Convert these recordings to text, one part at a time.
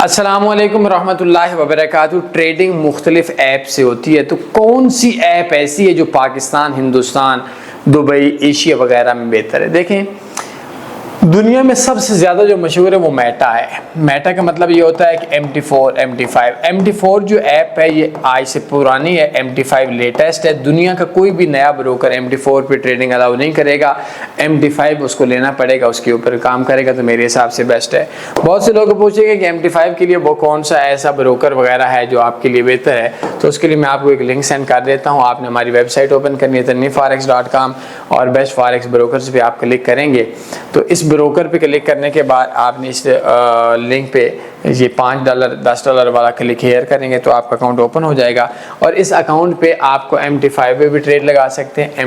अस्सलामुअलैकुम रहमतुल्लाहि वबरकातुहू। ट्रेडिंग मुख्तलिफ ऐप से होती है, तो कौन सी ऐप ऐसी है जो पाकिस्तान, हिंदुस्तान, दुबई, एशिया वगैरह में बेहतर है? देखें, दुनिया में सबसे ज़्यादा जो मशहूर है वो मेटा है। मेटा का मतलब ये होता है कि MT4, MT5 जो ऐप है ये आज से पुरानी है, MT5 लेटेस्ट है। दुनिया का कोई भी नया ब्रोकर MT4 पे ट्रेडिंग अलाउ नहीं करेगा, MT5 उसको लेना पड़ेगा, उसके ऊपर काम करेगा, तो मेरे हिसाब से बेस्ट है। बहुत से लोग पूछेंगे कि MT5 के लिए वो कौन सा ऐसा ब्रोकर वगैरह है जो आपके लिए बेहतर है, तो उसके लिए मैं आपको एक लिंक सेंड कर देता हूँ। आपने हमारी वेबसाइट ओपन करनी है tanveerforex.com और बेस्ट फॉरेक्स ब्रोकर्स पे आप क्लिक करेंगे तो इस ब्रोकर पे क्लिक करने के बाद आपने इस लिंक पे ये $5 $10 वाला क्लिक हेयर करेंगे तो आपका अकाउंट ओपन हो जाएगा और इस अकाउंट पे आपको MT5 पे भी ट्रेड लगा सकते हैं,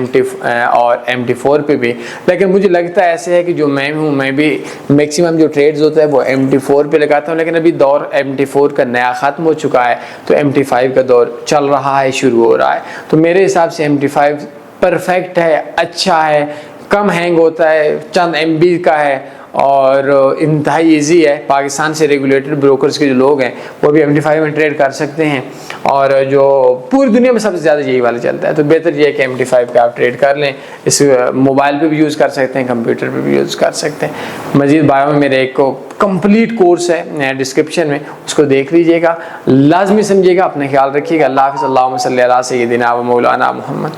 और MT4 पे भी। लेकिन मुझे लगता है ऐसे है कि जो मैं हूँ, मैं भी मैक्सिमम जो ट्रेड्स होता है वो MT4 पे लगाता हूँ, लेकिन अभी दौर MT4 का नया ख़त्म हो चुका है तो MT5 का दौर चल रहा है, शुरू हो रहा है। तो मेरे हिसाब से MT5 परफेक्ट है, अच्छा है, कम हैंग होता है, चंद MB का है और इंतहाई ईजी है। पाकिस्तान से रेगुलेटेड ब्रोकर्स के जो लोग हैं वो भी MT5 में ट्रेड कर सकते हैं और जो पूरी दुनिया में सबसे ज़्यादा यही वाला चलता है। तो बेहतर ये है कि MT5 पे आप ट्रेड कर लें। इस मोबाइल पे भी यूज़ कर सकते हैं, कंप्यूटर पे भी यूज़ कर सकते हैं। मज़ीद बायो में मेरे एक कंप्लीट कोर्स है डिस्क्रिप्शन में, उसको देख लीजिएगा, लाजमी समझिएगा। अपना ख्याल रखिएगा। अल्लाह हाफ़िज़। अल्लाहुम्मा सल्ली अला सय्यिदिना व मौलाना मुहम्मद।